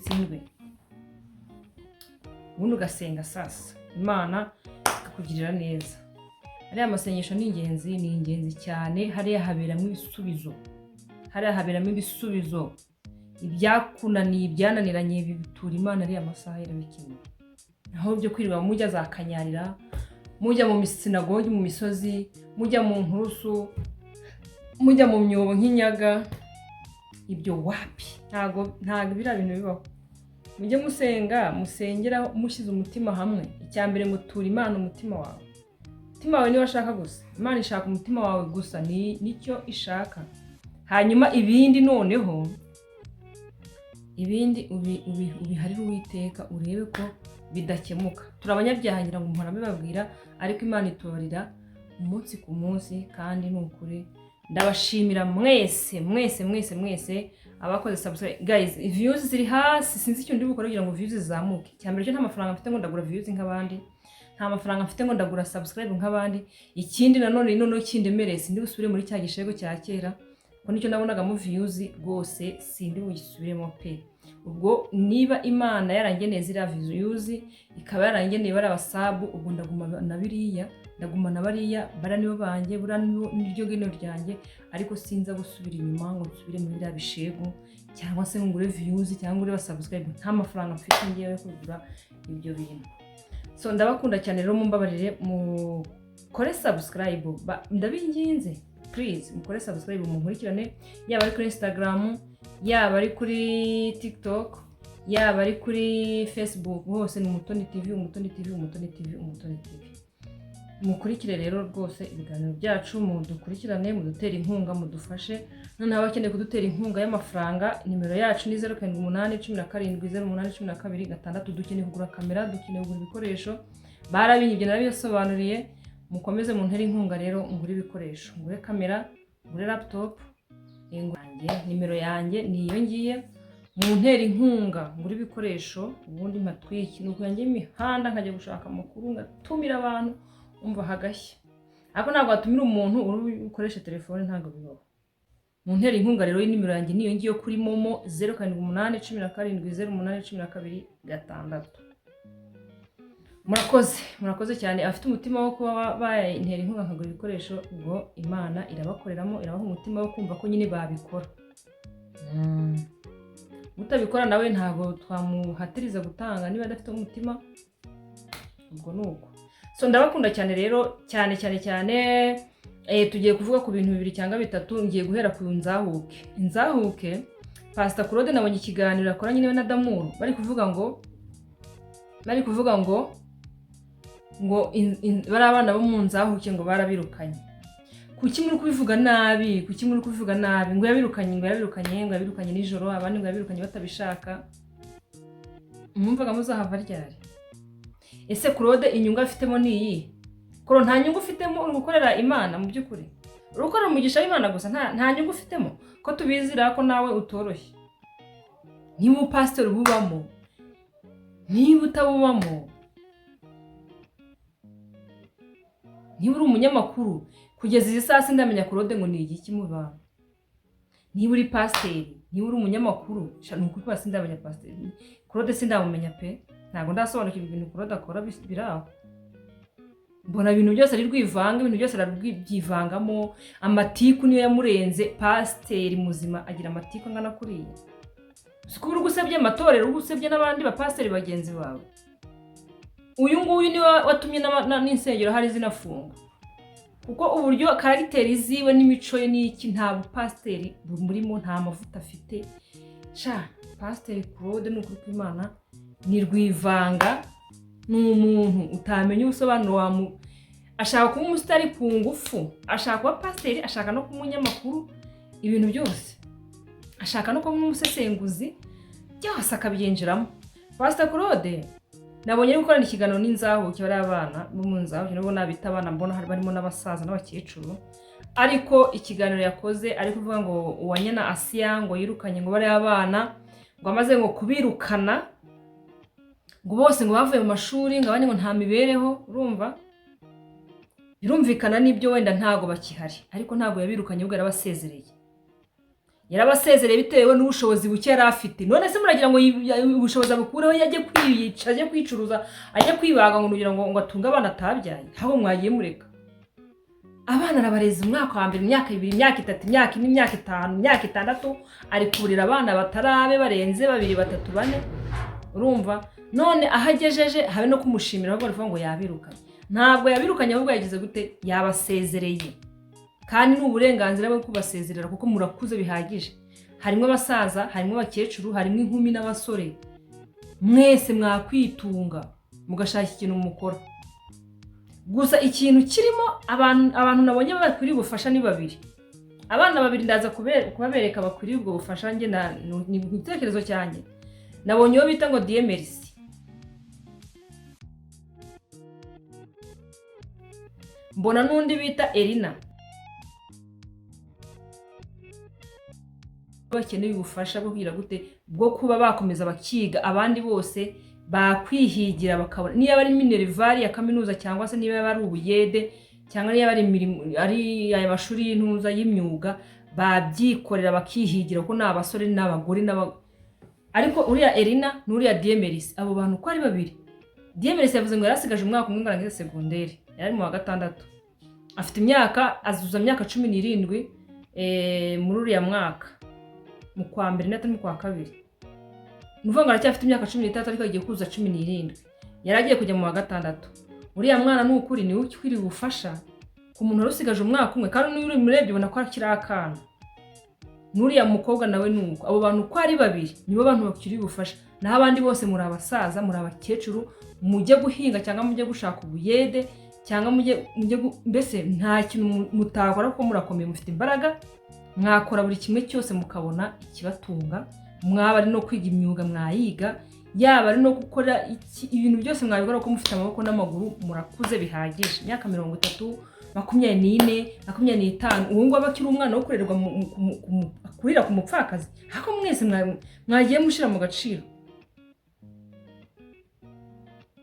bitsindwe, ubundi ugasenga sasa Imana ikakugirira neza. Ariya masengesho ni ingenzi cyane. Hariya haberamo ibisubizo, ibyakunaniye ibyananiranye bitura Imana ariya masaha irabikemura. Naho byo kwirirwa mujya za kanyarira, mujya mu misinagogi mu misozi, mujya mu nturusu, mujya mu myobo nk'inyaga, ibyo wapi ntago biriya bintu bibaho. Mujye musenga, musengera mushyize umutima hamwe. Icya mbere ngo tura Imana umutima wawe. Umutima wawe niwo ashaka gusa. Imana ishaka umutima wawe gusa, nicyo ishaka. Hanyuma ibindi noneho ubiharire Uwiteka urebe ko bidakemuka. Turi abanyabyaha ngira ngo mpora mbibabwira, ariko Imana itubarira umunsi ku munsi, kandi ni ukuri ndabashimira mwese abakoze subscribe. Guys, views ziri hasi, sinzi icyo ndi bukora kugira ngo views zizamuke. Cyambere cyo nta mafaranga mfite ngo ndagura views nk'abandi, nta mafaranga mfite ngo ndagura subscribe nk'abandi. Ikindi nanone kindemereye, sindi busubire muri cya gishego cya kera, ko nicyo nabonaga mu views rwose sindi bugisubiremo pe. Ubwo niba Imana yarangeneye zira views, ikaba yarangeneye bari abasabu, ubwo ndaguma na bariya bara nibo banjye, bura niryo geno ryanjye, ariko sinza gusubira inyuma ngo nsubire muri bya bishego cyangwa se ngure views cyangwa ngure subscribe. Nta mafaranga mfite ngiye yo kugura ibyo bintu. So ndabakunda cyane rero, mumbabarire mukore subscribe, ndabinginze please mukore subscribe, munkurikirane, yaba ari kuri Instagram, yaba ari kuri TikTok, yaba ari kuri Facebook, hose ni Umutoni TV. Mukurikire rero rwose ibiganiro byacu, mudukurikirane, mudutera inkunga, mudufashe. None abakeneye kudutera inkunga y'amafaranga, nimero yacu ni 0788170812. Dukeneye kugura kamera, dukeneye kugura ibikoresho, barabinyibye narabisobanuriye. Mukomeze mu ntera inkunga rero, ngure ibikoresho, ngure kamera, ngure laptop. Nimero yanjye niyo ngiye, mu ntera inkunga ngure ibikoresho, ubundi mpatwiki nuko yanjye imihanda nkajya gushaka amakuru, ngatumira abantu umva hagashya. Ariko ntabwo watumira umuntu uri ukoresha telefone, ntabwo bibaho. Mu ntera inkunga rero nimero yanjye niyo ngiye kuri Momo 0788170812. Murakoze cyane. Afite umutima wo kuba bayintera inkunga nkagura ibikoresho, ubwo Imana irabakoreramo, irabaha umutima wo kumva ko nyine babikora. Utabikora nawe ntabwo twamuhatiriza gutanga niba adafite umutima, ubwo nuko. So ndabakunda cyane rero, cyane tugiye kuvuga ku bintu 2 cyangwa 3. Ngiye guhera ku Nzahuke. Pastor Claude nabonye ikiganiro akora nyine na Damuru, bari kuvuga ngo bari abana bo mu Nzahuke ngo barabirukanye. Kuki muri kubivuga nabi? Ngo yabirukanye nijoro, abandi ngo yabirukanye batabishaka. Mwumvaga muzahava ryari? Ese Claude inyungu afitemo ni iyi? Koro nta nyungu ufitemo, uri gukorera Imana mu by'ukuri. Uri gukora umugisha w'Imana gusa, nta nyungu ufitemo. Ko tubizira ko nawe utoroshye. Niba umupasiteri ububamo, niba utabubamo, niba uri umunyamakuru, kugeza izi saa sindamenya Claude ngo ni igiki mu bantu. Niba uri pasiteri, niba uri umunyamakuru, nuko kwa sindamenya pasiteri. Claude sindamumenya pe. Ntabwo ndasobanukirwa ibintu Claude akora biraho. Mbona ibintu byose ari rwivanga, ibintu byose arabyivangamo. Amatiku niyo yamurenze. Pasiteri muzima agira amatiku angana kuriya? Sikuru gusebye amatorero, ugusebye n'abandi bapasiteri bagenzi bawe. Uyu nguyu niwe watumye n'insengero hari zinafunga. Kuko uburyo kariteri ziwe n'imico ye n'iki, nta bupasiteri burimo, nta mavuta afite. Pasiteri Claude n'ukuri kw'Imana ni rwivanga, ni umuntu utamenya ubusobanuro. Ashaka kuba umusitari ku ngufu, ashaka kuba pasiteri, ashaka no kuba umunyamakuru, ibintu byose. Ashaka no kuba umusesenguzi, byose akabyinjiramo. Pastor Claude nabonye ari gukorana ikiganiro n'Inzahuke, bari abana bo mu Nzahuke, nabo nabita abana, mbona harimo n'abasaza n'abakecuru. Ariko ikiganiro yakoze ari kuvuga ngo uwanyana Asiya ngo yirukanye ngo bari abana, ngo amaze ngo kubirukana, ngo bose ngo bavuye mu mashuri, ngo abandi ngo nta mibereho. Urumva birumvikana n'ibyo, wenda ntago bakihari, ariko ntago yabirukanye, ubwo yarabasezereye. yarabasezereye bitewe n'ubushobozi buke yari afite. None se muragira ngo ubushobozi abukureho yajye kwiyica, ajye kwicuruza, ajye kwibaga ngo nugira ngo atunge abana atabyaye? Aho mwagiye mureka abana arabareza umwaka wa mbere, imyaka 2, imyaka 3, imyaka 4, imyaka 5, imyaka 6, ari kurira abana batarabe barenze 2, 3, 4. Urumva? None ahagejeje habe no kumushimira ahubwo arivuga ngo yabirukanye. Ntabwo yabirukanye ahubwo yagize gute? Yabasezereye. Kandi n'uburenganzira bwo kubasezerera kuko murakuze bihagije. Harimo abasaza, harimo abakecuru, harimo inkumi n'abasore. Mwese mwakwitunga mugashaka ikintu mukora. Gusa ikintu kirimo abantu nabonye bakwiriye ubufasha ni 2. Abana 2 ndaza kubabereka bakwiriye ubwo bufasha. Nge ni igitekerezo cyanjye. Nabonye yo bita ngo Diemerisi. Mbona n'undi bita Elina. Bakeneye ubufasha bwo kugira gute bwo kuba bakomeza bakiga, abandi bose bakwihigira bakabona niba ari minervari ya kaminuza cyangwa se niba ari ubuyede cyangwa niba ari aya mashuri y'intuza y'imyuga, babyikorera bakihigira ko n'abasore n'abagore ariko uriya Elina n'uriya Diemerisi, abo bantu ko ari 2. Diemerisi yavuze ngo yarasigaje umwaka umwe ngarangiza secondaire, yari mu wa 6. Afite imyaka azuza imyaka 17 muri uriya mwaka mu kwa mbere n'atari mu kwa kabiri. Nuvuga ngo aracyafite imyaka 13 ariko agiye kuza 17. Yaragiye kujya mu wa 6. Uriya mwana n'ukuri ni ukwiriye ubufasha ku muntu rusigaje umwaka umwe, kandi n'uri murebye ubona ko akiri akana. Nuriya mukobwa nawe nuko. Abo bantu ko ari 2 nibo bantu bakiriye ubufasha. Naho abandi bose muri abasaza, muri abakecuru, mujye guhinga cyangwa mujye gushaka ubuyede cyangwa mujye mbese nta kintu mutakora ko murakomeye, mufite imbaraga, mwakora buri kimwe cyose mukabona ikibatunga. Mwaba ari no kwiga imyuga mwayiga, yaba ari no gukora ibintu byose mwabikora ko mufite amaboko n'amaguru, murakuze bihagije. Imyaka 30, 24, 25, uwo ngo abakiri umwana wo kurerwa kurira ku mupfakazi. Hako mwese mwagiye mushira mu gaciro.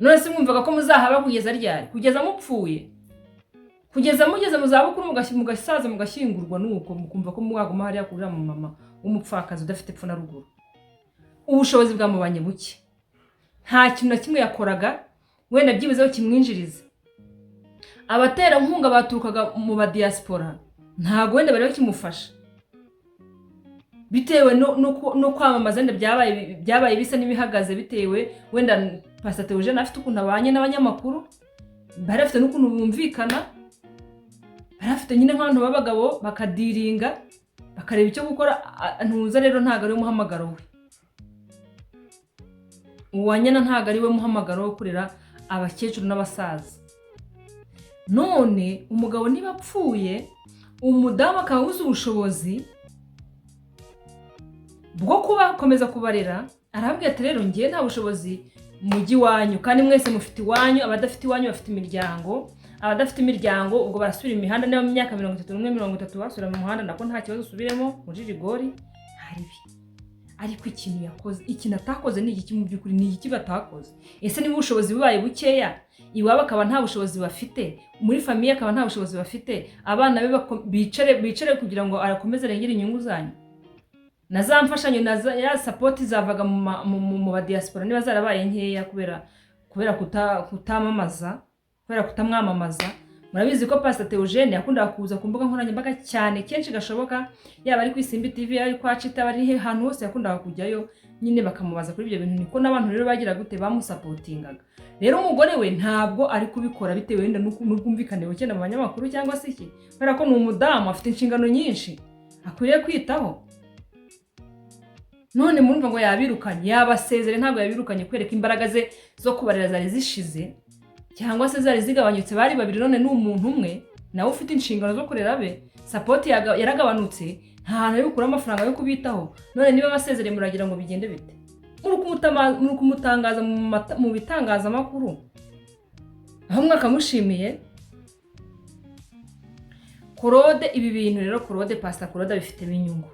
None se mwumvaga ko muzahaba kugeza ryari? Kugeza mupfuye? Kugeza mugeze mu zabukuru mugasaza mugashyingurwa nuko mukumva ko mwaguma hariya kurira mu mama w'umupfakazi udafite epfo na ruguru? Ubushobozi bwamubanye buke, nta kintu na kimwe yakoraga wenda byibuzeho kimwinjiriza. Abatera nkunga baturukaga mu ba diaspora ntago wenda bari bakimufasha, bitewe no kwamamaza wenda byabaye bisa n'ibihagaze, bitewe wenda Pastor Theogene afite ukuntu abanye n'abanyamakuru, bari afite n'ukuntu bumvikana, bari afite nyine nk'abantu b'abagabo bakadiringa bakareba icyo gukora. Ntuza rero ntago ari umuhamagaro we, uwanyana ntago ari we muhamagaro wo kurera abakecuru n'abasaza. None umugabo niba apfuye, umudamu akabuza ubushobozi bwo kubakomeza kubarera, arababwira ati rero ngiye nta bushobozi mujyi wanyu, kandi mwese mufite iwanyu, abadafite iwanyu bafite imiryango, abadafite imiryango ubwo barasubira imihanda. Niba mu myaka 31, 30 basubira mu muhanda, nako nta kibazo usubiremo muri rigori haribi. Ariko ikintu yakoze, ikintu atakoze ni iki mu byukuri? Ni iki batakoze? Ese niba ubushobozi bubaye bukeya, iwabo akaba nta bushobozi bafite, muri famiye akaba nta bushobozi bafite, abana be bicare kugira ngo arakomeze arengere inyungu zanyu? Na za mfashanyo na ya support zavaga mu ba diaspora niba zarabaye nkeya kubera kutamamaza, kubera kutamwamamaza. Murabizi ko Pastor Theogene yakundaga kuza ku mbuga nkoranyambaga cyane kenshi gashoboka, yaba ari ku Isimbi TV, ari kwa Chita, bari ahantu hose yakundaga kujyayo, nyine bakamubaza kuri ibyo bintu. Niko n'abantu rero bagira gute bamusapotingaga. Rero umugore we ntabwo ari kubikora bitewe wenda n'ubwumvikane buke mu banyamakuru cyangwa se iki, kubera ko ni umudamu afite inshingano nyinshi akwiriye kwitaho. None murumva ngo yabirukanye, yabasezere. Ntabwo yabirukanye kwereka imbaraga ze zo kubarera zari zishize cyangwa se zari zigabanyutse. Bari 2 none n'umuntu umwe nawe ufite inshingano zo kurera be, support yaragabanutse, nta hantu yo gukura amafaranga yo kubitaho. None niba basezere muragira ngo bigende bite? Muri kumutangaza mu bitangazamakuru, aho mwakamushimiye. Claude, ibi bintu rero Claude, Pastor Claude bifitemo inyungu.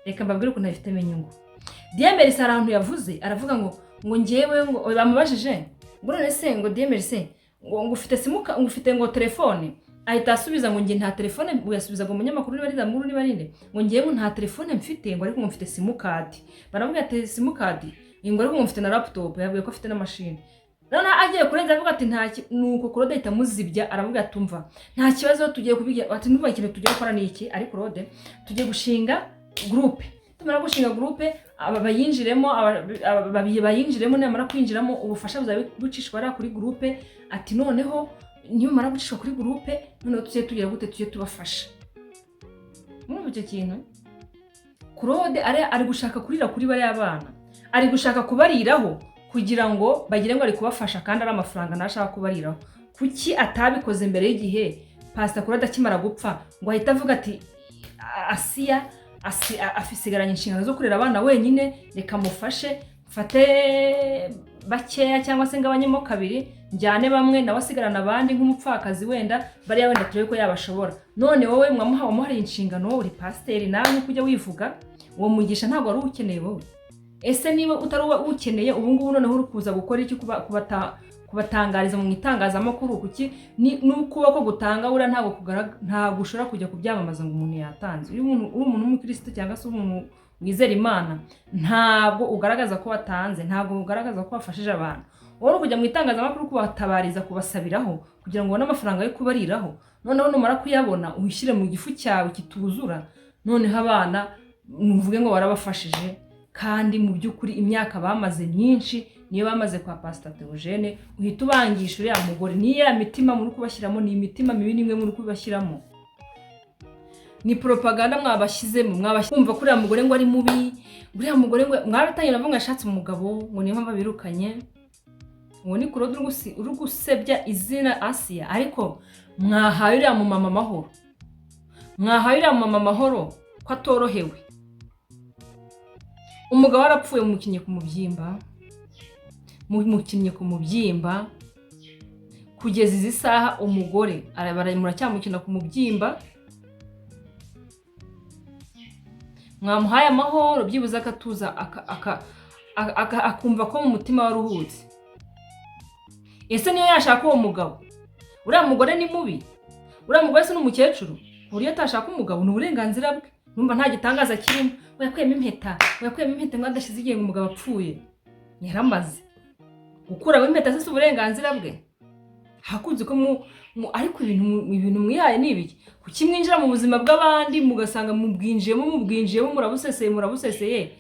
Reka mbabwire ukuntu bifitemo inyungu. Diemerisi arantu yavuze, aravuga ngo ngewe ngo bamubajije ngo none se ngo Diemerisi ngo ufite simuka, ngo ufite ngo telefone ahita asubiza ngo nge nta telefone, yasubizaga umunyamakuru niba ari Damuru niba ari nde, ngo ngewe nta telefone mfite, ngo ariko ngo mfite simukadi. Baramubwira ati simukadi, ngo ariko ngo mfite na laptop, yavuye ko afite na machine. None agiye kurenza avuga ati nuko Claude ahita muzibya, aravuga ati umva nta kibazo tugiye kubigira, ati numva ikintu tugiye gukora ni iki, ari Claude tugiye gushinga groupe. Tumara gushinga groupe bayinjiremo, bayinjiremo, namara kwinjiramo ubufasha buzabe bucishwa ara kuri groupe. Ati noneho niyo mara gucishwa kuri groupe, noneho tugiye tugira gute, tugiye tubafasha. Muri icyo kintu Claude ari gushaka kurira kuri bari abana, ari gushaka kubariraho kugira ngo bagire ngo ari kubafasha kandi ari amafaranga nashaka kubariraho. Kuki atabikoze mbere y'igihe Pastor Claude akimara gupfa ngo ahita avuga ati Asiya afisigaranye inshingano zo kurera abana wenyine, reka mufashe mfate bakeya cyangwa se ngabanyemo kabiri, njyane bamwe nawe asigarana abandi nk'umupfakazi wenda bari wenda turebe ko yabashobora. None wowe muhari inshingano, uri pasiteri nawe kujya wivuga uwo mugisha ntabwo ari ukeneye wowe. Ese niba utari ukeneye ubu ngubu noneho uri kuza gukora iki kubatangariza mu itangazamakuru? Kuki n'ukuboko gutanga ura ntabwo ushobora kujya kubyamamaza ngo umuntu yatanze. Uri umuntu w'umukristo cyangwa se umuntu wizera Imana, ntabwo ugaragaza ko watanze, ntabwo ugaragaza ko wafashije abantu. Wowe kujya mu itangazamakuru kubatabariza, kubasabiraho kugira ngo ubone amafaranga yo kubariraho, noneho numara kuyabona ubishyire mu gifu cyawe kituzura, noneho abana muvuge ngo warabafashije. Kandi mu by'ukuri imyaka bamaze myinshi, niyo bamaze kwa Pastor Theogene, uhita ubangisha uriya mugore. Niyo ya mitima muri kubashyiramo, ni imitima mibi nimwe muri kubashyiramo, ni propaganda mwabashyizemo. Mwabashyumva kuri uriya mugore ngo ari mubi, uriya mugore ngo mwaratangira navuga ashatse umugabo ngo niyo mpamvu birukanye. Ngo ni Claude uri gusebya izina Asiya, ariko mwahaye uriya mu mama mahoro, mwahaye uriya mu mama mahoro ko atorohewe. Umugabo arapfuye mukinye ku mubyimba, kugeza izi saha umugore muracyamukina ku mubyimba. Mwamuhaye amahoro byibuze akatuza akumva ko mu mutima waruhutse. Ese niyo yashaka uwo mugabo? Uriya mugore ni mubi, uriya mugore se n'umukecuru, uriya atashaka umugabo ni uburenganzira bwe. Numva nta gitangaza kirimo. Yakuyemo impeta mwadashize igihe ngo umugabo apfuye, yaramaze gukuramo impeta se uburenganzira bwe. Hakunze ko ariko ibintu mwihaye ni ibiki? Kuki mwinjira mu buzima bw'abandi mugasanga mubwinjiyemo murabuseseye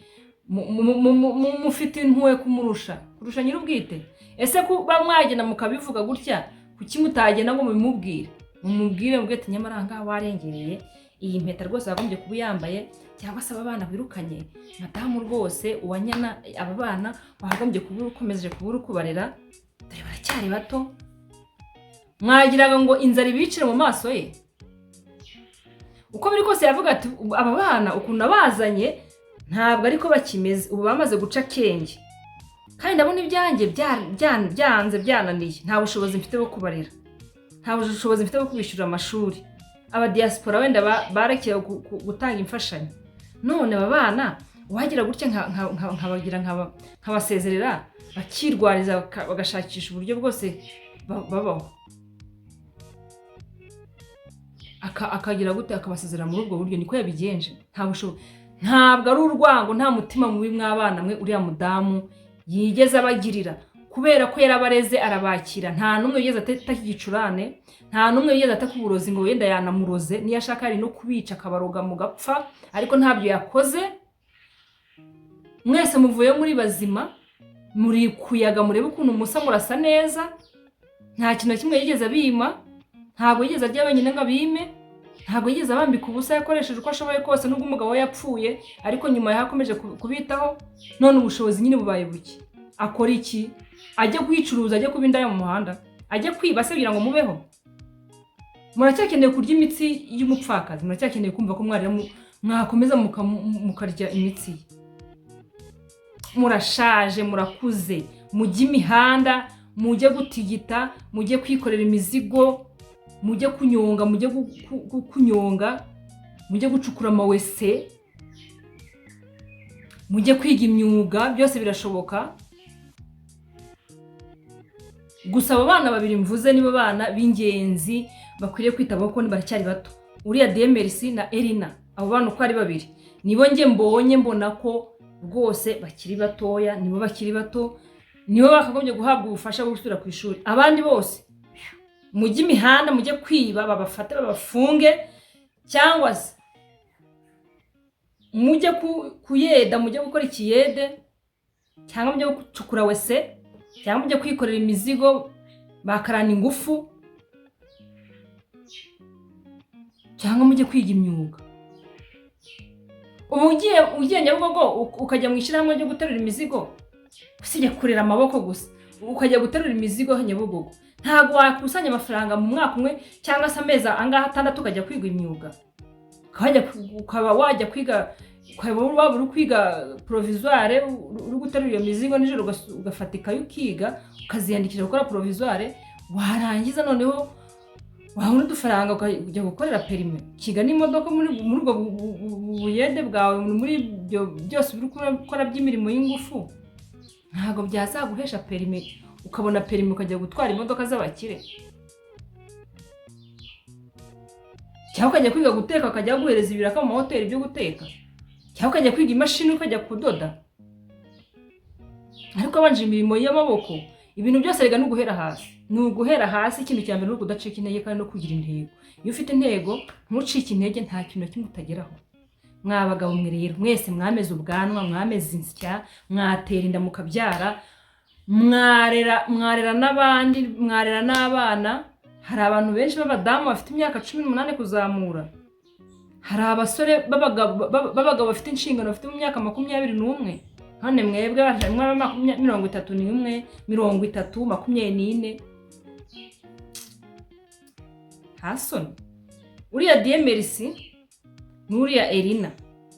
mufite impuhwe kurusha nyir'ubwite? Ese kuba mwagenda mukabivuga gutya, kuki mutagenda ngo mumubwire mbwete nyamara ngaha warengereye, iyi mpeta rwose wagombye kuba yambaye, cyangwa se aba bana birukanye madamu rwose uwanyana, aba bana wagombye kuba ukomeje kuba kubarera, dore baracyari bato. Mwagiraga ngo inzara ibicire mu maso ye. Uko biri kose yavuga ati aba bana ukuntu abazanye ntabwo ariko bakimeze, ubu bamaze guca kenge, kandi ndabona ibyanjye byanze byananiye, nta bushobozi mfite bwo kubarera, nta bushobozi mfite bwo kubishyura amashuri. Aba diaspora wenda barekeye gutanga imfashanyo, none aba bana wagira gutya nkabagira nkabasezerera bakirwariza bagashakisha uburyo bwose babaho, akagira gute akabasezerera muri ubwo buryo. Niko yabigenje. Ntabwo ari urwango, nta mutima mubi mw'abana mwe uriya mudamu yigeze abagirira, kubera ko yarabareze arabakira. Nta numwe yigeze ataka igicurane, nta numwe yigeze ataka uburozi ngo wenda yanamuroze. Niyo ashaka ari no kubica akabaroga mugapfa, ariko ntabyo yakoze. Mwese muvuye muri bazima, muri kuyaga, murebe ukuntu musa murasa neza. Nta kintu kimwe yigeze abima, ntabwo yigeze ajya wenyine ngo abime, ntabwo yigeze abambika ubusa. Yakoresheje uko ashoboye kose, nubwo umugabo we yapfuye, ariko nyuma yakomeje kubitaho. None ubushobozi nyine bubaye buke. Akora iki? Ajya kwicuruza, ajya kuba indaya mu muhanda, ajya kwiba se kugira ngo mubeho? Muracyakeneye kurya imitsi y'umupfakazi, muracyakeneye kumva ko mwakomeza mukarya imitsi. Murashaje, murakuze, mujye imihanda, mujye gutigita, mujye kwikorera imizigo, mujye kunyonga, mujye gucukura amawese, mujye kwiga imyuga, byose birashoboka. Gusa abo bana babiri mvuze nibo bana b'ingenzi bakwiriye kwitabwaho kuko baracyari bato. Uriya Demerisi na Elina, abo bana uko ari babiri nibo njye mbona ko rwose bakiri batoya, nibo bakiri bato, nibo bakagombye guhabwa ubufasha bwo gusubira ku ishuri. Abandi bose mujye imihanda, mujye kwiba, babafate babafunge, cyangwa se mujye kuyeda, mujye gukora ikiyede, cyangwa mujye gucukura wese, cyangwa mujye kwikorera imizigo bakarana ingufu, cyangwa mujye kwiga imyuga. Ubu ugiye Nyabugogo ukajya mu ishyirahamwe ryo guterura imizigo, usibye kurera amaboko gusa, ukajya guterura imizigo Nyabugogo, ntabwo wakusanya amafaranga mu mwaka umwe cyangwa se amezi angahe 6 ukajya kwiga imyuga. Ukaba wajya kwiga, waba uri kwiga provisoire, uri guterura iyo mizigo nijoro ugafatika ukiga, ukaziyandikira gukora provisoire, warangiza noneho wabona udufaranga ukajya gukorera perime, kiga n'imodoka muri ubwo buyede bwawe, muri ibyo byose uri gukora by'imirimo y'ingufu. Ntabwo byazaguhesha perime, ukabona perime ukajya gutwara imodoka z'abakire. Cyangwa ukajya kwiga guteka, ukajya guhereza ibiraka mu mahoteli byo guteka, cyangwa ukajya kwiga imashini, ukajya kudoda. Ariko abanje imirimo y'amaboko, ibintu byose rega n'uguhera hasi. Nuguhera hasi, ikintu cyambere no kudacika intege kandi no kugira intego. Iyo ufite intego ntucike intege, nta kintu kimwe utageraho. Mwabagabo mwe rero, mwese mwameze ubwanwa, mwameze insya, mwatera inda mukabyara, mwarera n'abandi, mwarera n'abana. Hari abantu benshi b'abadamu bafite imyaka 18 kuzamura. Hari abasore b'abagabo bafite inshingano bafite mu myaka 21. None mwebwe mwa 31, 30, 24. Hasoni. Uriya Demerisi n'uriya Elina,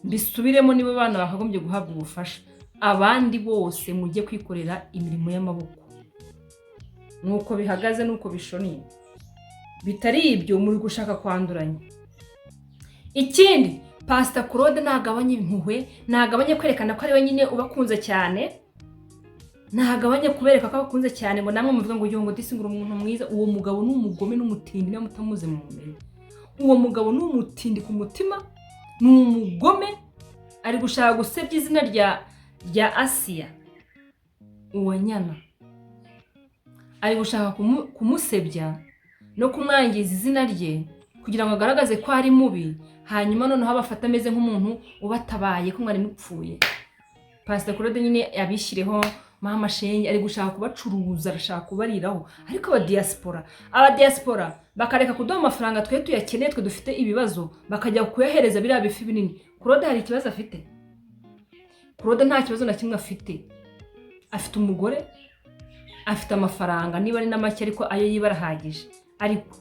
mbisubiremo nibo bana bakagombye guhabwa ubufasha. Abandi bose mujye kwikorera imirimo y'amaboko. Nuko bihagaze, nuko bishoniye. Bitari ibyo muri gushaka kwanduranya. Ikindi, Pastor Claude nagabanye impuhwe, nagabanye kwerekana ko ari wenyine ubakunze cyane, nagabanye kubereka ko abakunze cyane ngo namwe muvuga ngo yongo disingura umuntu mwiza. Uwo mugabo n'umugome n'umutindi na mutamuze mu mbere. Uwo mugabo n'umutindi ku mutima, n'umugome, ari gushaka gusebya izina rya Asiya, uwo nyana. Ari gushaka kumusebya no kumwangiza izina rye kugira ngo agaragaze ko ari mubi, hanyuma noneho abafata ameze nk'umuntu ubatabaye ko mwari mupfuye. Pastor Claude nyine yabishyireho mama shenge, ari gushaka kubacuruza, arashaka kubariraho. Ariko aba diaspora bakareka kuduha amafaranga twe tuyakeneye, twe dufite ibibazo, bakajya kuyahereza biriya bifi binini. Claude hari ikibazo afite? Claude nta kibazo na kimwe afite. Afite umugore, afite amafaranga, niba ari n'amake ariko ayo yibarahagije. Ariko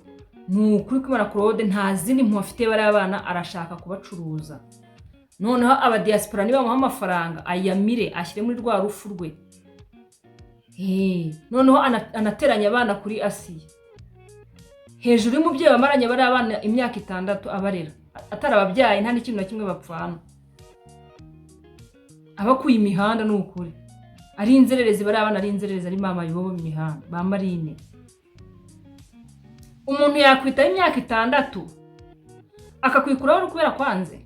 nukuri kumara Claude nta zindi mpu afite bari abana, arashaka kubacuruza. Noneho aba diaspora niba bamuha amafaranga ayamire, ashyire muri rwa rufu rwe. Noneho anateranya abana kuri Asiya. Hejuru y'umubyeyi bamaranye bari abana imyaka 6 abarera, atarababyaye nta n'ikintu na kimwe bapfana. Abakuye imihanda n'ukuri. Ari inzererezi bari abana, ari inzererezi, ari mama yibobo mu mihanda, ba Marine. Umuntu yakwita imyaka 6 akakwikuraho kubera kwanze,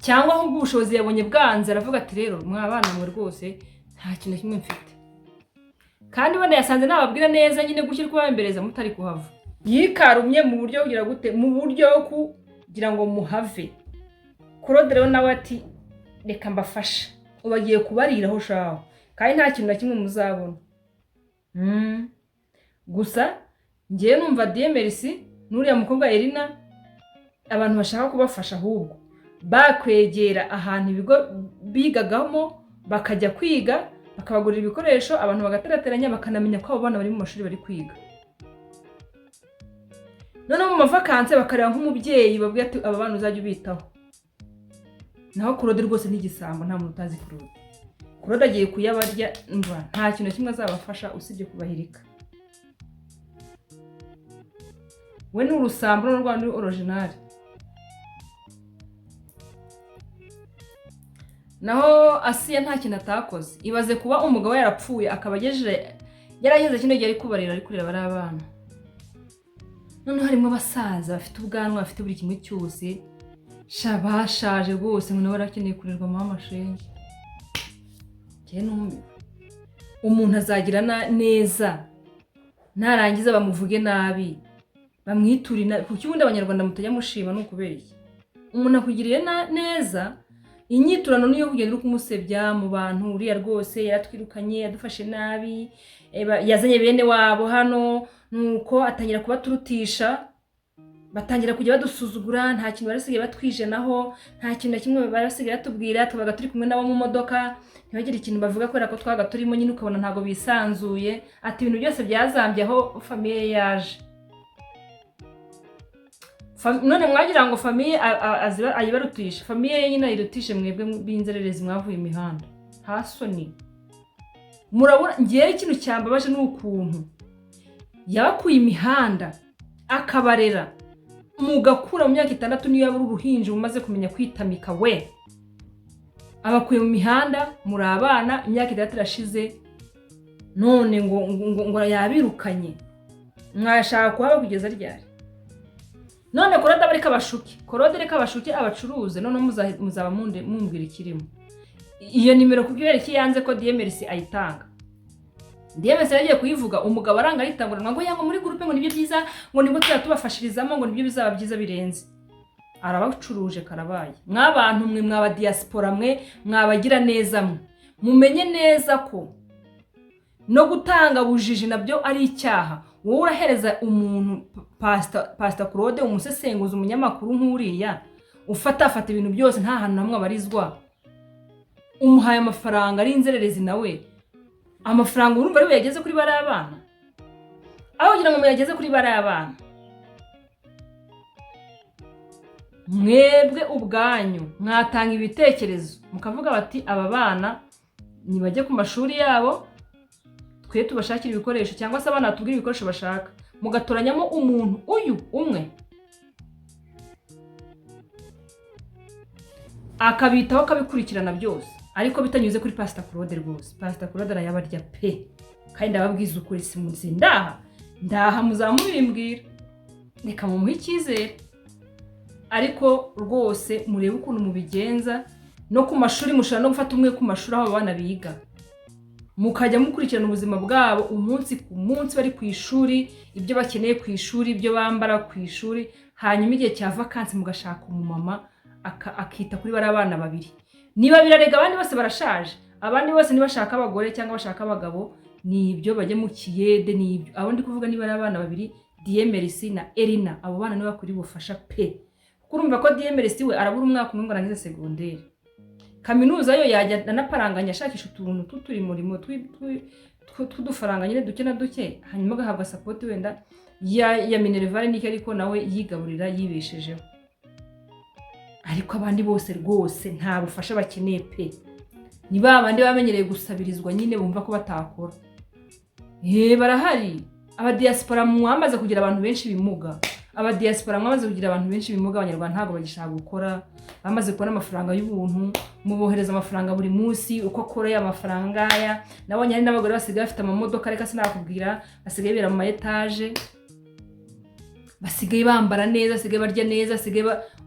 cyangwa ahubwo ubushobozi yabonye bwanze, aravuga ati rero mwabana mwe rwose nta kintu kimwe mfite. Kandi bane yasanze nababwira neza nyine gushyira kubambereza mutari kuhava. Yikarumye mu buryo kugira gute, mu buryo kugira ngo muhave. Claude rero nawe ati reka mbafasha, ubagiye kubariraho shaho, kandi nta kintu na kimwe muzabona. Gusa ngiye numva Demerisi n'uriya mukobwa Elina abantu bashaka kubafasha, ahubwo bakwegera ahantu ibigo bigagamo, bakajya kwiga, bakabagurira ibikoresho, abantu bagaterateranya, bakanamenya ko abo bana bari mu mashuri bari kwiga. Noneho mu mavakanse bakareba nk'umubyeyi babwiye ati aba bana uzajya ubitaho. Naho Claude rwose n'igisambo, nta muntu utazi Claude. Claude agiye kuyabarya, nta kintu kimwe azabafasha usibye kubahirika. We n'urusambo n'urwanda original. Naho Asiya nta kintu atakoze. Ibaze kuba umugabo yarapfuye akaba yaraheze kino gihe ari kubarira, ari kureba ari abana. noneho harimo abasaza bafite ubwanwa bafite buri kimwe cyose bashaje rwose ngo nabo barakeneye kurerwamo amashenge. Umuntu azagira neza narangiza bamuvuge nabi bamwiturina kuki ubundi abanyarwanda mutajya mushima no kubera iki? Umuntu akugiriye neza inyiturano niyo kugenda uri kumusebya mu bantu, uriya rwose yaratwirukanye yadufashe nabi, yazanye bene wabo hano nuko atangira kubaturutisha, batangira kujya badusuzugura, nta kintu barasigaye batwijenaho, nta kintu na kimwe barasigaye batubwira, tubaga turi kumwe nabo mu modoka ntibagire ikintu bavuga kubera ko twaga turimo nyine ukabona ntago bisanzuye, ati ibintu byose byazambye aho famiye yaje. None mwagira ngo famiye ayibarutisha, famiye nyine ayirutishe mwebwe b'inzererezi mwavuye imihanda hasoni. Murabona ngiye ikintu cyambabaje n'ukuntu yabakuye imihanda akabarera mugakura mu myaka 6 niyo yabura uruhinja umaze kumenya kwitamika we, abakuye mu mihanda muri abana imyaka 6 irashize none ngo yabirukanye, mwashaka kuhaba kugeza ryari? None Korode bareka bashuke, Korode reka bashuke abacuruze, none muzaba mumbwira ikirimo. Iyo nimero kubwira iki yanze ko DMRC ayitanga. DMRC yagiye kuyivuga umugabo aranga ayitanguranwa ngo yango muri groupe ngo nibyo byiza ngo nimbo tubafashirizamo ngo nibyo bizaba byiza birenze. Arabacuruje karabaye. Mwabantu mwe mwaba diaspora mwe mwabagira neza mwe. Mumenye neza ko no gutanga bujiji nabyo ari icyaha. Wowe urahereza umuntu Pastor Claude umusesenguza umunyamakuru nk'uriya ufata ibintu byose nta hantu namwe abarizwa, umuhaye amafaranga ari inzererezi nawe amafaranga urumva ari yageze kuri bari abana, aho kugira ngo muyageze kuri bari abana mwebwe ubwanyu mwatanga ibitekerezo mukavuga bati aba bana nibajye ku mashuri yabo twe tubashakira ibikoresho cyangwa se abana tubwira ibikoresho bashaka, mugatoranyamo umuntu uyu umwe akabitaho akabikurikirana byose, ariko bitanyuze kuri Pastor Claude rwose. Pastor Claude arayabarya pe, kandi ndababwiza ukuri simuzi ndaha muzamubimbwira, reka mumuhe icyizere. Ariko rwose murebe ukuntu mubigenza, no ku mashuri mushaka no gufata umwe ku mashuri aho abana biga mukajya mukurikirana ubuzima bwabo umunsi ku munsi bari ku ishuri, ibyo bakeneye ku ishuri, ibyo bambara ku ishuri, hanyuma igihe cya vacancy mugashaka umumama akita kuri bari abana babiri. Niba birarega abandi bose barashaje, abandi bose nibashaka abagore cyangwa bashaka abagabo, nibyo bajye mu kiyede, nibyo abo ndi kuvuga niba ari abana babiri DMRC na Elina, abo bana niba kuri bufasha pe. Kurumva ko DMRC we arabura umwaka umwe ngo arangize secondaire, kaminuza yo yajya naparanganya ashakisha utuntu tuturi murimo tw'udufaranga nyine duke na duke, hanyuma agahabwa support wenda ya Minerval niki, ariko nawe yigaburira yibeshejeho. Ariko abandi bose rwose nta bufasha bakeneye pe, niba abandi bamenyereye gusabirizwa nyine bumva ko batakora. Barahari aba diaspora mwamaze kugira abantu benshi bimuga, aba diaspora mwamaze kugira abantu benshi bimuga, abanyarwanda ntago bagishaka gukora, bamaze kubona amafaranga y'ubuntu, mubohereza amafaranga buri munsi uko akora ya mafaranga aya. Nabonye ari n'abagore basigaye bafite amamodoka, reka sinakubwira, basigaye bera mu etage, basigaye bambara neza, basigaye barya neza,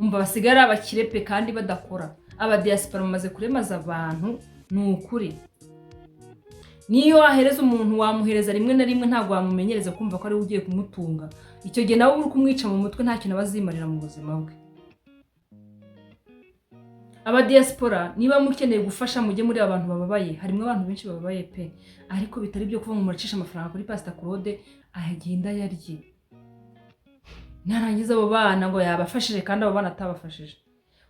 basigaye ari abakire pe kandi badakora. Aba diaspora bamaze kuremaza abantu n'ukuri. Niyo wahereza umuntu wamuhereza rimwe na rimwe ntago wamumenyereza kumva ko ari ugiye kumutunga, icyo gihe nawe uri kumwica mu mutwe nta kintu abazimarira mu buzima bwe. Aba diaspora niba mukeneye gufasha mujye muri abantu bababaye, harimo abantu benshi bababaye pe, ariko bitari byo kuva mu muracisha amafaranga kuri Pastor Claude ahagenda yarye. Narangiza abo bana ngo yabafashije kandi abo bana atabafashije.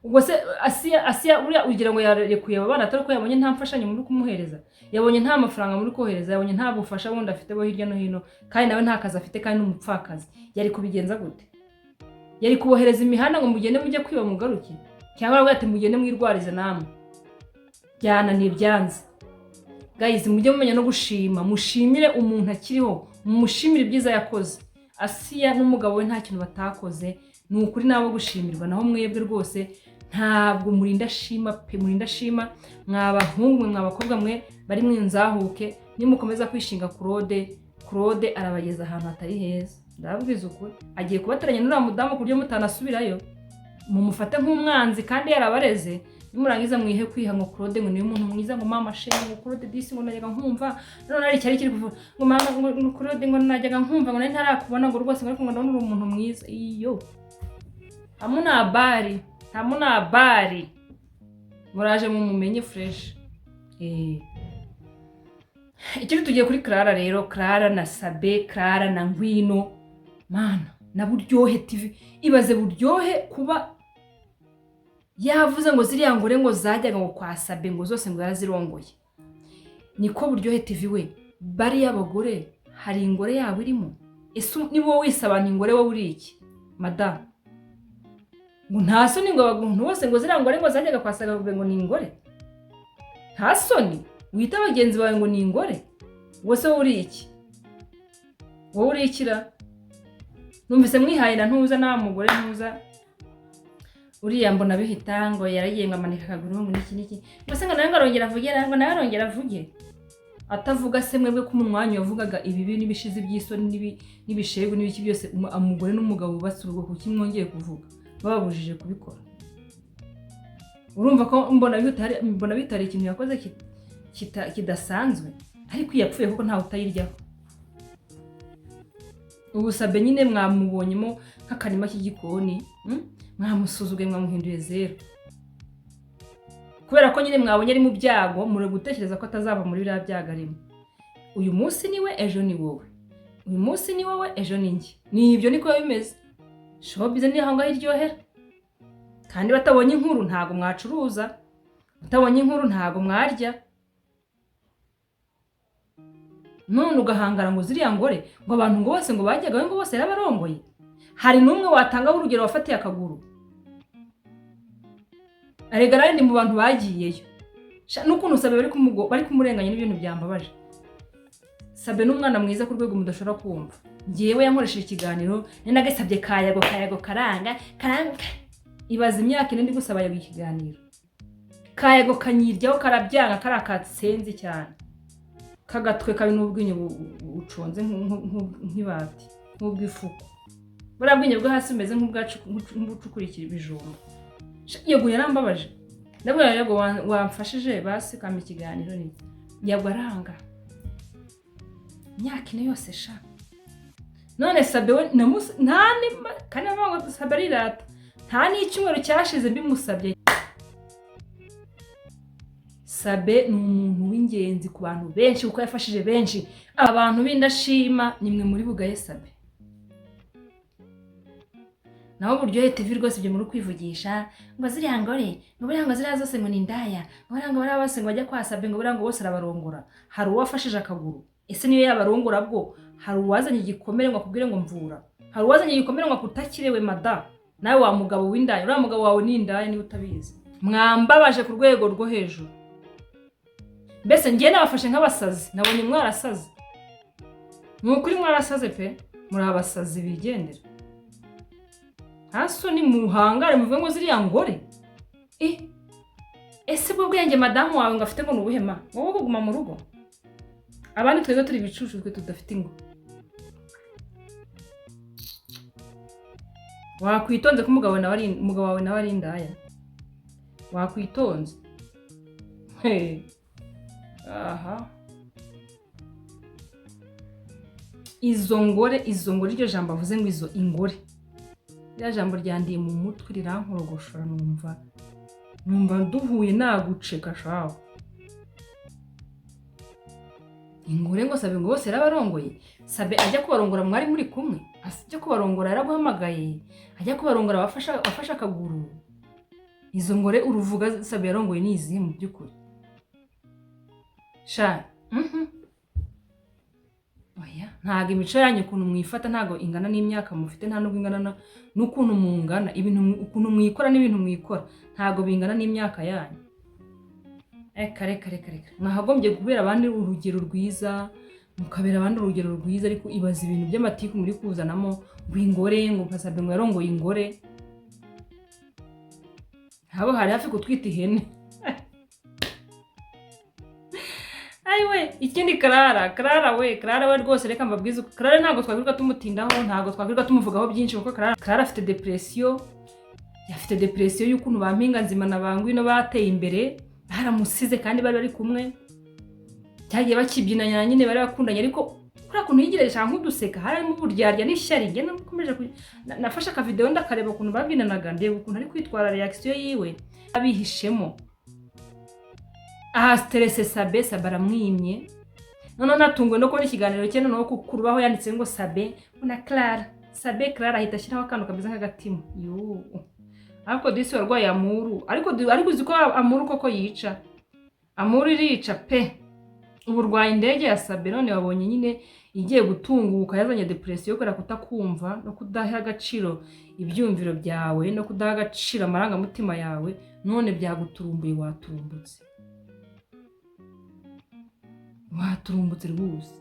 Ubwo se Asiya uriya ugira ngo yarekuye abo bana atari ko yabonye nta mfashanyo muri kumuhereza, yabonye nta mafaranga muri kohereza, yabonye nta bufasha bundi afite bo hirya no hino, kandi nawe nta kazi afite kandi n'umupfakazi. Yari kubigenza gute? Yari kubohereza imihanda ngo mugende mujye kwiba mugaruke, cyangwa ngo ati mugende mwirwarize namwe? Byana n'ibyanze. Guys, mujye mumenya no gushima, mushimire umuntu akiriho, mushimire ibyiza yakoze. Asiya n'umugabo we nta kintu batakoze, ni ukuri nabo gushimirwa. Naho mwebwe rwose ntabwo murinda shima pe, murinda shima mwabahungu mwabakobwa mwe bari mwinzahuke, nimukomeza kwishinga Claude arabageza ahantu hatari heza. ndabwiza ukuri agiye kubateranya n'uriya mudamu ku buryo mutanasubirayo mumufate nk'umwanzi kandi yarabareze nimurangiza mwihe kwiha ngo Claude ngo niyo muntu mwiza ngo mama shenge ngo Claude disi ngo najyaga nkumva none ari cyari kiri kuvuga ngo mama ngo Claude ngo najyaga nkumva ngo nari ntarakubona ngo rwose ngo ndabona uri umuntu mwiza iyo hamuna habari muraje mumenye fresh ikindi tugiye kuri Clara rero Clara na Sabe Clara na Ngwino mana na Buryohe TV ibaze Buryohe kuba yavuze ngo ziriya ngore ngo zajyaga ngo kwa Sabe ngo zose ngo yarazirongoye niko Buryohe TV we bari y'abagore hari ingore yabo irimo ese nibo wisabana ingore wowe uri iki madam ngo nta soni ngo abantu bose ngo ziriya ngore ngo zajyaga kwa Sabe ngo ni ingore nta soni wita abagenzi bawe ngo ni ingore wose wowe uri iki wowe uri ikira numvise mwihaye na ntuza na mugore ntuza uriya mbona bihita ngo yaragiye ngo amanika akaguru ngo niki mbese ngo nawe arongera avuge atavuga se mwebwe ko umunwanyi yavugaga ibibi n'ibishizi by'isoni n'ibishego n'ibiki byose umugore n'umugabo basurugo kuki mwongeye kuvuga bababujije kubikora urumva ko mbona bitari ikintu yakoze kidasanzwe ariko yapfuye kuko ntawe utayiryaho ubu Sabe nyine mwamubonyemo nk'akarima k'igikoni mwamusuzuguye mwamuhinduye zero kubera ko nyine mwabonye ari mu byago muri gutekereza ko atazava muri biriya byago arimo uyu munsi niwe ejo ni wowe uyu munsi ni wowe ejo ni njye nibyo niko bimeze showbiz ni aho ngaho iryohera kandi batabonye inkuru ntago mwacuruza batabonye inkuru ntago mwarya none ugahangara ngo ziriya ngore ngo abantu ngo bose ngo bajyaga ngo bose yarabarongoye hari numwe watanga urugero wafatiye akaguru aregara ndi mu bantu bagiyeyo n'ukuntu Sabe bari kumurenganya n'ibintu byambabaje Sabe n'umwana mwiza ku rwego mudashobora kumva ngiyewe yankoresheje ikiganiro ninagasabye kayago karanga ibaza imyaka ine ndi gusaba yago ikiganiro kayago kanyiryaho karabyanga karakatsenzi cyane kagatwe kabi n'ubwinyo buconze nk'ibati nk'ubwifuko burabwinyo bwo hasi umeze nk'ubucukurikira ibijumba yego yarambabaje ndabwira yego wamfashije basi kama ikiganiro ni yego aranga myaka ine yose sha none Sabe we ntani kandi bavuga Sabe rirata nta n'icyumweru cyashize mbimusabye Sabe ni umuntu w'ingenzi ku bantu benshi kuko yafashije benshi abantu b'indashima nimwe muri bugaye Sabe naho Buryohe TV rwose ibyo muri kwivugisha ngo ziriya ngore ngo buriya ngo ziriya zose ngo ni indaya ngo bariya bose ngo bajya kwa Sabe ngo buriya ngo bose arabarongora hari uwafashije akaguru ese niyo yabarongora bwo hari uwazanye igikomere ngo akubwire ngo mvura hari uwazanye igikomere ngo akutakirewe mada nawe wa mugabo w'indaya uriya mugabo wawe ni indaya niba utabizi mwambabaje ku rwego rwo hejuru mbese ngiye nabafashe nk'abasazi nabonye mwarasaze n'ukuri mwarasaze pe muri abasazi bigendera haso ni muhangare muvuge ngo ziriya ngore ese bwo bwenge madamu wawe ngo afite ngo nubuhema wowe kuguma mu rugo abandi twego turi bicucu twe tudafite ngo wakwitonze ko umugabo wawe nawe ari indaya wakwitonze aha izo ngore iryo jambo avuze ngo izo ingore iriya jambo ryandiye mu mutwe rirankorogosora numva duhuye naguceka shaho ingore ngo Sabe ngo bose yarabarongoye Sabe ajya kubarongora mwari muri kumwe ajya kubarongora yaraguhamagaye ajya kubarongora wafasha akaguru izo ngore uruvuga Sabe yarongoye ni izihe mu by'ukuri sha oya ntago imico yanyu ukuntu mwifata ntago ingana n'imyaka mufite nta nubwo ingana n'ukuntu mungana ibintu ukuntu mwikora n'ibintu mwikora ntago bingana n'imyaka yanyu kare mwahagombye kubera abandi urugero rwiza mukabera abandi urugero rwiza ariko ibaza ibintu by'amatiku muri kuzanamo ngo ingore ngo Sabe ngo yarongoye ingore habo hari hafi kutwita ihene ayiwe ikindi Clara we rwose reka mbabwize Clara ntabwo twakwirirwa tumutindaho, ntabwo twakwirirwa tumuvugaho byinshi kuko Clara afite depression, yafite depression y'ukuntu bampinga nzima na bangwino bateye imbere baramusize kandi bari kumwe, cyagiye bakibyinanya nyine bari bakundanye, ariko kuri kuntu yigiresha nk'uduseka harimo uburyarya n'ishyari. Nge nakomeje nafashe aka video ndakareba ukuntu babyinanaga, ndeba ukuntu ari kwitwara reaction yiwe abihishemo. Aha stress Sabe baramwimye, none natungwe no kubona ikiganiro cye noneho kurubaho yanditse ngo Sabe na Clara. Clara ahita ashyiraho akantu kameze nk'agatima. Yo ariko disi warwaye Amuru, ariko uziko Amuru koko yica. Amuru irica pe. Uburwaye indege ya Sabe none wabonye nyine igiye gutunguka, yazanye depression kubera kutakumva no kudaha agaciro ibyumviro byawe no kudaha agaciro amarangamutima yawe, none byaguturumbuye waturumbutse. Waturumbutse rwose.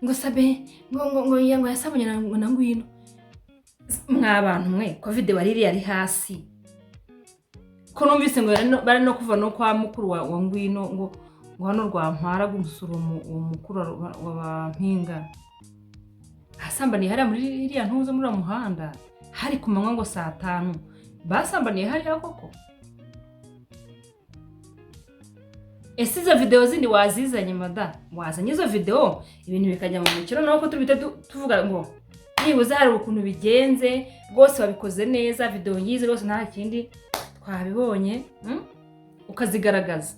Ngo Sabe ngo yasabanye na ngwino. Mwabantu mwe covid wariri yari hasi ko numvise ngo bari no kuva no kwa mukuru wa ngwino ngo hano rwampara gumusura umukuru w'abampinga asambaniye hari muri iriya ntuzo muri muhanda, hari kumanywa ngo saa 5 basambaniye hari koko. Ese izo video zindi wazizanye mada, wazanye izo video ibintu bikajya mu mukiro naho ko tubite tuvuga ngo nibuze hari ukuntu bigenze rwose wabikoze neza, video nyizi rwose nta kindi twabibonye ukazigaragaza.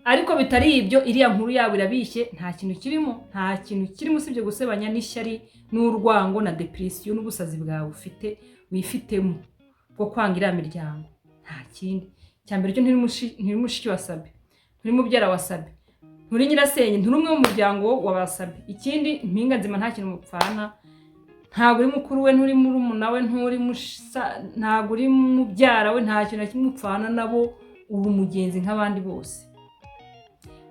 Ariko bitari ibyo iriya nkuru yawe irabishye, nta kintu kirimo usibye gusebanya n'ishyari n'urwango na depression n'ubusazi bwawe wifitemo bwo kwanga iriya miryango. Nta kindi cyambere cyo ntiri mushiki wa Sabe, nturi mubyara wa Sabe, nturi nyirasenye, nturi umwe mu muryango wa Basabe. Ikindi impinga nzima nta kintu mupfana, ntabwo uri mukuru we, nturi murumuna we, ntabwo uri mubyara we, nta kintu kimwe mupfana nabo, uri umugenzi nk'abandi bose.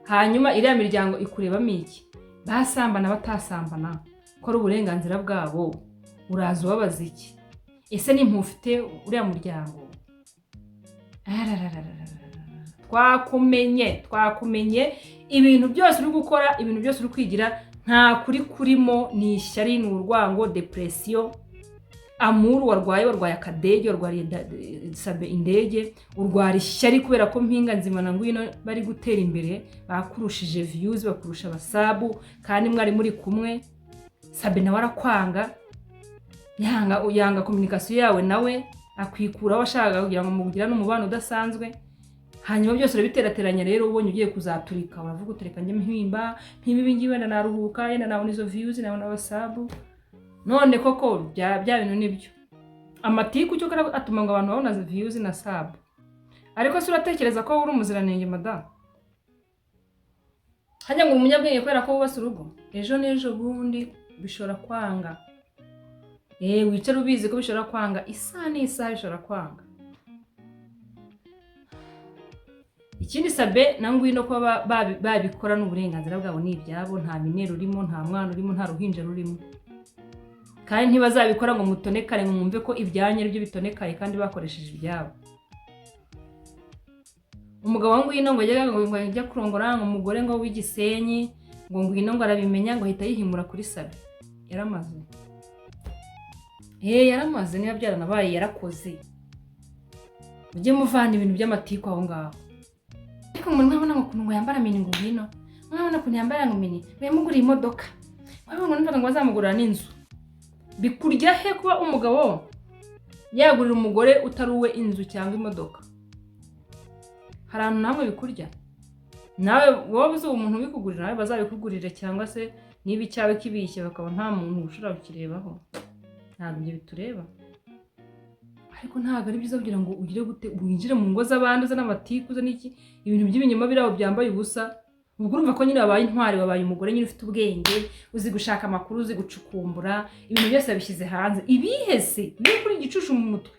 Hanyuma iriya miryango ikurebamo iki? Basambana batasambana ko ari uburenganzira bwabo, uraza ubabaza iki? Ese ni mpufite uriya muryango? Twakumenye ibintu byose uri gukora, ibintu byose uri kwigira, nta kuri kurimo, ni ishyari n'urwango, depression. Amuru warwaye akadege, warwariye Sabe indege, urwara ishyari kubera ko mpinga nzima na ngwino bari gutera imbere, bakurushije views, bakurusha abasabu kandi mwari muri kumwe. Sabe nawe arakwanga, yanga communication yawe nawe akwikura washaka kugira ngo mugira n'umubano udasanzwe. Hanyuma byose urabiterateranya rero ubonye ugiye kuzaturika, uravuga utereka njye mpimba ibingi wenda naruhuka, yenda nabona izo views nabona abasabu. None koko bya bintu nibyo amatiku cyo atuma ngo abantu babona views na sub. Ariko se uratekereza ko uri umuziranenge madam? Hajya ngo umunyabwenge kwera ko wubase urugo ejo n'ejo bundi bishora kwanga. Wicara ubizi ko bishora kwanga, isaha n'isaha bishora kwanga. Ikindi Sabe na ngwino ko babikora n'uburenganzira bwabo n'ibyabo, nta minero urimo, nta mwana urimo, nta ruhinja rurimo. Kandi ntibazabikora ngo mutonekare ngo mwumve ko ibyanye ari byo bitonekaye kandi bakoresheje ibyabo. Umugabo wa ngwino ngo yajya kurongora ngo umugore ngo w'igisenyi ngo ngwino ngo arabimenya ngo ahita yihimura kuri Sabe. Yaramaze. Yaramaze niba byaranabaye yarakoze. Ujye muvana ibintu by'amatiku aho ngaho. Ariko umuntu nkabona ngo yambara mini ngo ngwino, nkabona ko yambara ngo mini bamugura imodoka, wabona ngo ngo bazamugurira n'inzu. Bikurya he kuba umugabo yagurira umugore utaruwe inzu cyangwa imodoka? Harano namwe bikurya. Nawe wowe uzi umuntu bikugurira, nawe bazabikugurira, cyangwa se niba icyawe kibishye bakaba nta muntu ushobora kukirebaho. Ntabwo ibyo bitureba. Ariko ntabwo ari byiza kugira ngo ugire gute winjire mu ngo z'abandi uza n'amatiku uza n'iki, ibintu by'ibinyoma birabo byambaye ubusa. Ubwo urumva ko nyine wabaye intwari, wabaye umugore nyine ufite ubwenge, uzi gushaka amakuru, uzi gucukumbura, ibintu byose yabishyize hanze. Ibihese biri kuri igicushu mu mutwe,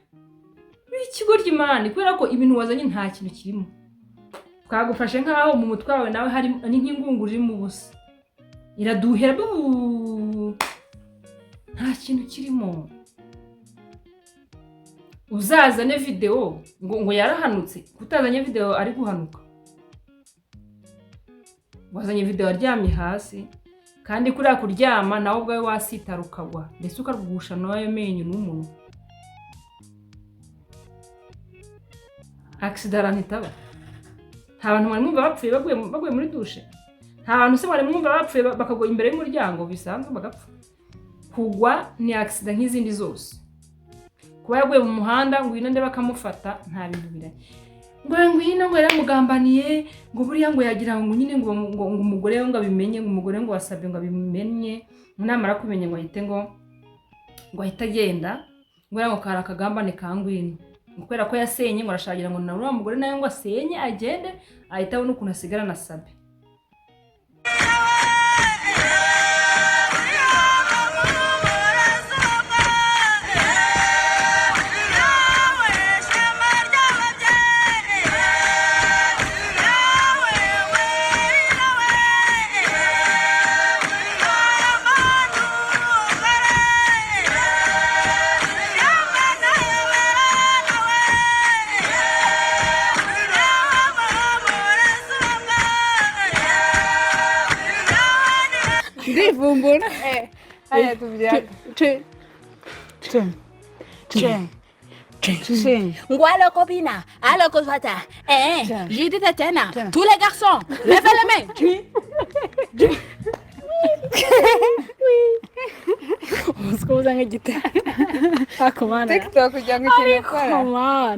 ikigo ry'Imana, kubera ko ibintu wazanye nta kintu kirimo. Twagufashe nkaho mu mutwe wawe nawe hari nk'ingunguru iri mu busa, iraduhera nta kintu kirimo. uzazane video ngo yarahanutse, kutazanye video ari guhanuka. Wazanye video aryamye hasi kandi kuriya kuryama nawe ubwawe wasitara ukagwa ndetse ukarugusha n'ayo menyo n'umuntu. Accident ntitaba. Nta bantu bari mwumva bapfuye baguye muri dushe. Nta bantu se bari mwumva bapfuye bakagwa imbere y'umuryango bisanzwe bagapfa. Kugwa ni accident nk'izindi zose. Kuba yaguye mu muhanda ngo inande bakamufata nta bintu biranye. Ngwino ngo yaramugambaniye ngo buriya ngo yagira ngo nyine ngo umugore we ngo abimenye, ngo umugore ngo wasabye ngo abimenye, namara kumenye ngo ahite ngo ahita agenda ngo yango kara akagambane ka Ngwino. Kubera ko yasenye ngo arashagira ngo na uriya mugore nawe ngo asenye agende ahita abona ukuntu asigara na Sabe. Divumbura. Aya tubya. Ngwalo copina, allo cosata. J'ai dit tena. Tous les garçons, levez les mains. Usko uzanga gitara. Akomana. TikTok jangan channel. Come on.